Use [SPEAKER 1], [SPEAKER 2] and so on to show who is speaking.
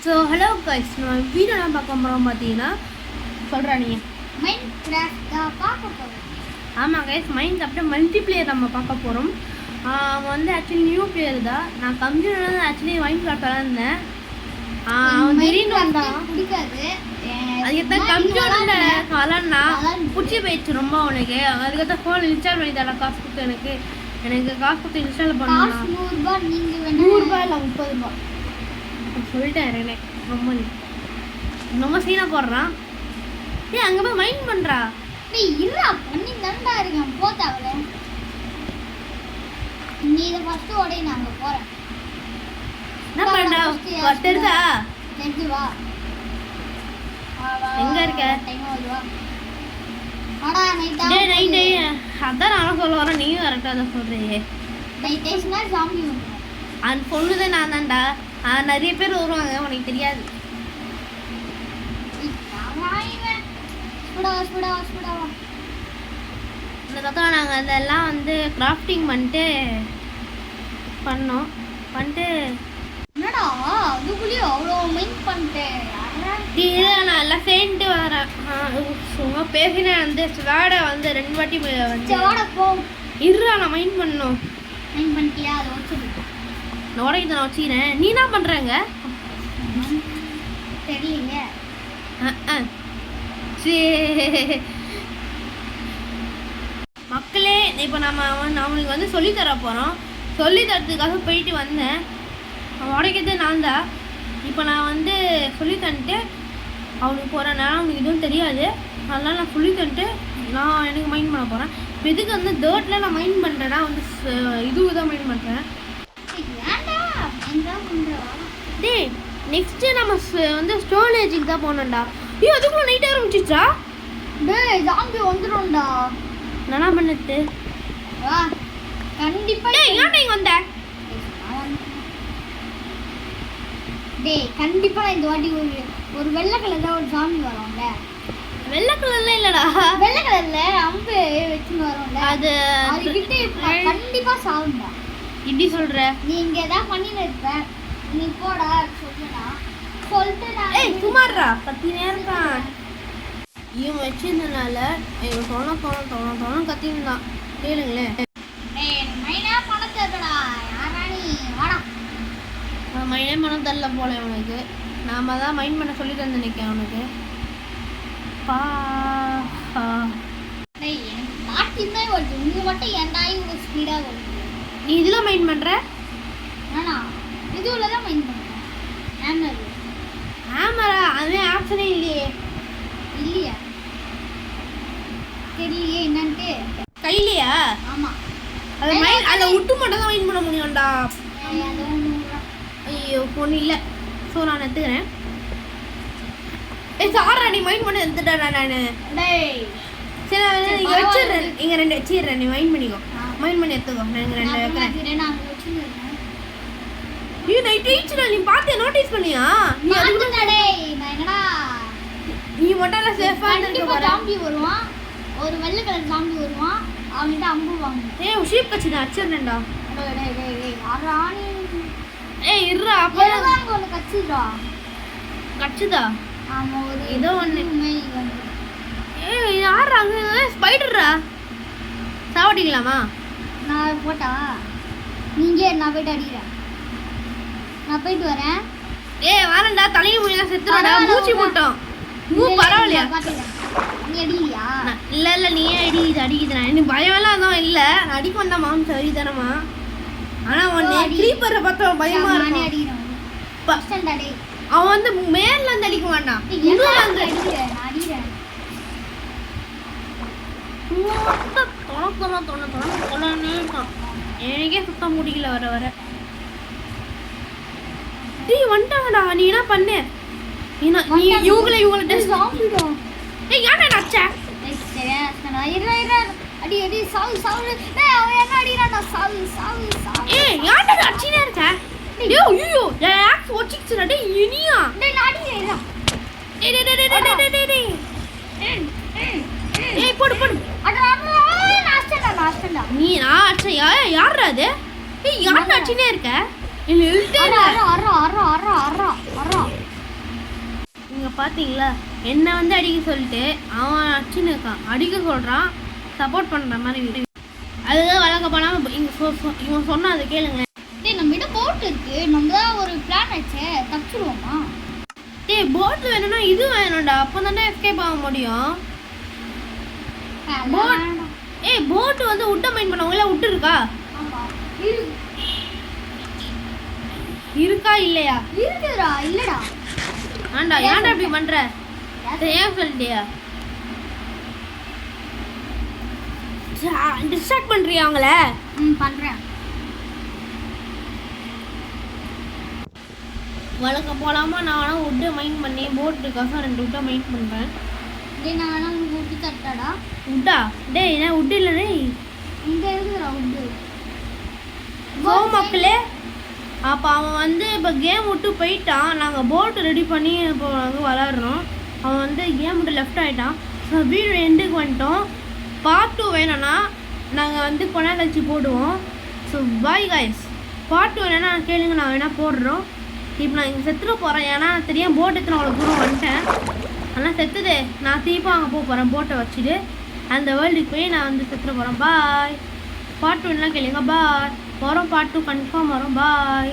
[SPEAKER 1] So hello guys, நம்ம video என்ன பார்க்க போகிறோம் பார்த்தீங்கன்னா சொல்கிறா நீங்கள்
[SPEAKER 2] மைன்கிராஃப்ட் தான் பார்க்க போகிறோம்.
[SPEAKER 1] ஆமாம் கைஸ், மைண்ட் அப்படியே மல்டிப்ளேயர் நம்ம பார்க்க போகிறோம். அவன் வந்து ஆக்சுவலி நியூ பிளேயர் தான். நான் கம்ப்யூட்டர் தான் ஆக்சுவலி மைன்கிராஃப்ட் விளாட்ருந்தேன். அவன் திடீர்னு வந்தான்.
[SPEAKER 2] பிடிக்காது.
[SPEAKER 1] அதுக்கப்புறம் கம்ப்யூட்டரில் விளாட்னா பிடிச்சி போயிடுச்சு ரொம்ப அவனுக்கு. அதுக்கப்புறம் ஃபோன் இன்ஸ்டால் பண்ணி தரேன் காசு கொடுத்து. எனக்கு காசு கொடுத்து இன்ஸ்டால் பண்ணலாம்.
[SPEAKER 2] ₹100 இல்லை ₹30.
[SPEAKER 1] சொல்லிட்டேன் ரொம்ப சீனாக போடுறான். அங்கே போய் மைண்ட் பண்ணுறா.
[SPEAKER 2] இருடா, பண்ணி தான்டா இருக்கேன். போத்தாவல நீ இதை ஃபஸ்ட்டு உடைய நாங்கள் போகிறேன்.
[SPEAKER 1] என்ன பண்ணுறா? தெரிஞ்சா
[SPEAKER 2] தெரிஞ்சு வா.
[SPEAKER 1] எங்கே இருக்க? அதான் நானும் சொல்ல வரேன், நீயும் கரெக்டாக தான் சொல்கிறீங்க. அந்த பொண்ணுதான் நான் தான்டா. நிறைய பேர் வருவாங்க, உனக்கு தெரியாது. இந்த பக்கம் நாங்கள் அதெல்லாம் வந்து கிராஃப்டிங் பண்ணிட்டு
[SPEAKER 2] என்னடா அதுக்குள்ளேயும் அவ்வளோ மைண்ட் பண்ணிட்டேன்.
[SPEAKER 1] நான் எல்லாம் சேர்ந்துட்டு வரேன். சும்மா பேசினேன். வந்து வேடை வந்து 2 வாட்டி வந்து இருடா, நான் மைண்ட் பண்ணணும்.
[SPEAKER 2] மைண்ட் பண்ணிட்டியா? அதை வச்சுருக்கு.
[SPEAKER 1] நோடைக்கு நான் வச்சுக்கிறேன். நீ என்ன பண்ணுறேங்க?
[SPEAKER 2] தெரியலைங்க.
[SPEAKER 1] சரி மக்களே, இப்போ அவனுக்கு வந்து சொல்லித்தர போகிறோம். சொல்லித்தரத்துக்காக போயிட்டு வந்தேன். உடைக்கிறது நான் தான். இப்போ நான் வந்து சொல்லி தந்துட்டு அவனுக்கு போகிறேன். அவனுக்கு எதுவும் தெரியாது. அதனால் நான் சொல்லி தந்துட்டு நான் எனக்கு மைண்ட் பண்ண போகிறேன். இப்போ இதுக்கு வந்து தேர்ட்டில் நான் மைண்ட் பண்ணுறேன்னா வந்து இதுதான் மைண்ட் பண்ணுறேன். டேய், நெக்ஸ்ட்டு நம்ம வந்து ஸ்டோரேஜுக்கு தான் போனோம்டா. ஐயோ, அதுக்குள்ள நைட் ஆரம்பிச்சிச்சா?
[SPEAKER 2] டேய், ஜாம்பி வந்துடும்டா.
[SPEAKER 1] என்ன பண்ணது?
[SPEAKER 2] வா, கண்டிப்பா.
[SPEAKER 1] டேய், ஏன் நீங்க வந்த?
[SPEAKER 2] டேய், கண்டிப்பா இந்த வாட்டி ஒரு வெள்ளை கலர்ல ஒரு ஜாம்பி வரும்ல.
[SPEAKER 1] வெள்ளை கலர்ல இல்லடா,
[SPEAKER 2] வெள்ளை கலர்ல அம்பு வெச்சுன்னு வரும்ல. அது கிட்ட கண்டிப்பா சாவும்டா.
[SPEAKER 1] இப்படி சொல்ற?
[SPEAKER 2] நீ இங்க ஏதாவது பண்ணிட்டு இருப்ப. நீ போடா சொல்லுடா. சொல்லிட்டு நான்
[SPEAKER 1] ஏய் சுமார்ரா, பத்தி நேரம் தான் இவன் வச்சிருந்தனால இவன் தோண கத்திருந்தான். கேளுங்களேன்.
[SPEAKER 2] ஏய், மைனா பணம் தரடா. யாரா நீ? வாடா.
[SPEAKER 1] மைனே மனம் தரல போல அவனுக்கு. நாம தான் மைண்ட் பண்ண சொல்லி தந்து நினைக்கிறேன் அவனுக்கு.
[SPEAKER 2] டேய், எனக்கு மாட்டிமே வருது. நீ மட்டும் ஏன்டா இவ்வளோ ஸ்பீடாக வருது?
[SPEAKER 1] நீ இதில் மைண்ட் பண்ணுற?
[SPEAKER 2] ஆனா இதுல தான் மைண்ட் பண்ணுறேன்.
[SPEAKER 1] ஆமாடா, அது ஆப்ஷனே இல்லையே.
[SPEAKER 2] இல்லையா? தெரியலையே என்னன்ட்டு.
[SPEAKER 1] கையிலையா?
[SPEAKER 2] ஆமாம்.
[SPEAKER 1] அதை மைண்ட் அதை விட்டு மட்டும் தான் மைண்ட் பண்ண முடியும்டா. ஐயோ, ஒன்றும் இல்லை. ஸோ நான் எடுத்துக்கிறேன். சாரா, நீ மைண்ட் பண்ணி எடுத்துட்டா. நான்
[SPEAKER 2] டேய்
[SPEAKER 1] சரி, நான் இங்கே வச்சிடுறேன். இங்கே 2 வச்சிடுறேன். நீ மைண்ட் பண்ணிக்கோ. மைண்ட் பண்ணி எடுத்துக்கோ. நான் இங்கே 2 வைக்கிறேன். ஐயோ, நைட் ஆயிடுச்சுடா. நீ பார்த்து நோட்டீஸ் பண்ணியா? நீ நீ மட்டும் சேஃபாக இருக்க போற.
[SPEAKER 2] ஜாம்பி வருவான், ஒரு வெள்ளை கலர் ஜாம்பி வருவான். அவன்கிட்ட அம்பு வாங்க.
[SPEAKER 1] ஏய், ஷீப் கட்சி நான் அடிச்சிடுறேன்டா. ஏய் இருடா,
[SPEAKER 2] அப்பதான் ஒன்று கட்சிடா.
[SPEAKER 1] கட்சிதா?
[SPEAKER 2] ஆமா, ஒரு
[SPEAKER 1] ஏதோ ஒன்று. ஏய் யாரா அங்கே? ஸ்பைடர்ரா. சாவடிக்கலாமா?
[SPEAKER 2] நான் போட்டா நீங்க? நான் போயிட்டு அடிக்கிறேன். நான் போயிட்டு வரேன்.
[SPEAKER 1] ஏய் வரேன்டா, தலையை முடியல செத்துறடா. மூச்சு போட்டோம். பரவாயில்லையா?
[SPEAKER 2] நீ அடிக்கலையா?
[SPEAKER 1] இல்லை நீயே அடிக்குதுண்ணா. எனக்கு பயமெல்லாம் அதான் இல்லை. அடிக்க வந்தா மாம் சரி தானம்மா. ஆனால் ஒன்று க்ரீப்பரை பார்த்தா பயமா இருக்கும்.
[SPEAKER 2] அடிக்கிறேன்.
[SPEAKER 1] அவன் வந்து மேல இருந்து அடிக்க மாட்டான். எனக்கே சுத்தம் முடியல வர. டீ வந்துட்டாங்கடா. நீ என்ன பண்ணு? இவங்களை ஏய் யாரா அடிச்சா?
[SPEAKER 2] அடி அடி சாவு சாவு. அவன் என்ன அடிக்கிறான்டா? சாவு சாவு சாவு.
[SPEAKER 1] ஏய் யாரா அடிச்சினே இருக்க? ஐயோ ஆக்ஸ் வாட்சிக்ஸ்டா. டேய் இனியா.
[SPEAKER 2] டேய் நான் அடிக்கிறேன்.
[SPEAKER 1] ஏய் போடு.
[SPEAKER 2] அட நாஸ்டா.
[SPEAKER 1] நீ நான் அடிச்சா? யாரா அது? ஏய் யாரா அடிச்சினே இருக்க? இல்ல
[SPEAKER 2] அரா அரா அரா அரா அரா அரா
[SPEAKER 1] பார்த்தீங்களா என்னை வந்து அடிக்க சொல்லிட்டு அவன் அடிச்சுன்னு இருக்கான், அடிக்க சொல்கிறான், சப்போர்ட் பண்ணுற மாதிரி. அதுதான் வழக்க போனால் இவன் சொன்னால் அதை கேளுங்களேன்.
[SPEAKER 2] டேய் நம்ம கிட்ட போட் இருக்கு, நம்ம தான் ஒரு பிளான் வச்சே, தப்பிச்சிருவோமா?
[SPEAKER 1] டேய் போட் வேணும்னா இது வேணும்டா, அப்போ தானே எஸ்கேப் ஆக முடியும். போட் வந்து உட்டை மைண்ட் பண்ணவங்கள விட்டு இருக்கா இருக்கா இல்லையா?
[SPEAKER 2] இருக்குடா. இல்லடா.
[SPEAKER 1] ஆண்டா ஏன்டா இப்படி பண்ற? ஏன் சொல்லிட்டியா? டிஸ்ட்ராக்ட் பண்றியா அவங்கள?
[SPEAKER 2] பண்றேன்.
[SPEAKER 1] வழக்க போலாமா? நான் வேணா உட்டை மைண்ட் பண்ணி போட்டுக்காக 2 உட்டை மைண்ட் பண்ணுறேன்.
[SPEAKER 2] டேய் நான் வேணா உங்களுக்கு உட்டு தட்டாடா.
[SPEAKER 1] உட்டா? டேய் என்ன உட்டு இல்லை டேய்,
[SPEAKER 2] இங்கே இருக்குடா உட்டு.
[SPEAKER 1] மக்களே அப்போ அவன் வந்து இப்போ கேம் விட்டு போயிட்டான். நாங்கள் போட்டு ரெடி பண்ணி இப்போ நாங்கள் விளாட்றோம். அவன் வந்து கேம் விட்டு லெஃப்ட் ஆகிட்டான். ஸோ வீடியோ எண்டுக்கு வந்துட்டோம். பார்ட் 2 வேணும்னா நாங்கள் வந்து கொண்டா கழிச்சு போடுவோம். So bye guys. பார்ட் 2 வேணும்னா கேளுங்க, நான் வேணால் போடுறோம். இப்போ நான் இங்கே செத்துட போகிறேன், ஏன்னா தெரியாமல் போட் எடுத்து அவ்வளோ தூரம் வந்துட்டேன். ஆனால் செத்துது, நான் திருப்பி அங்கே போக போகிறேன் போட்டை வச்சுட்டு. அந்த வேர்ல்டுக்கு போய் நான் வந்து செத்துட போகிறேன். பாய். பார்ட் 2 கேளுங்க. பாய். வரும் பார்ட் 2 கன்ஃபார்ம் வரும். பாய்.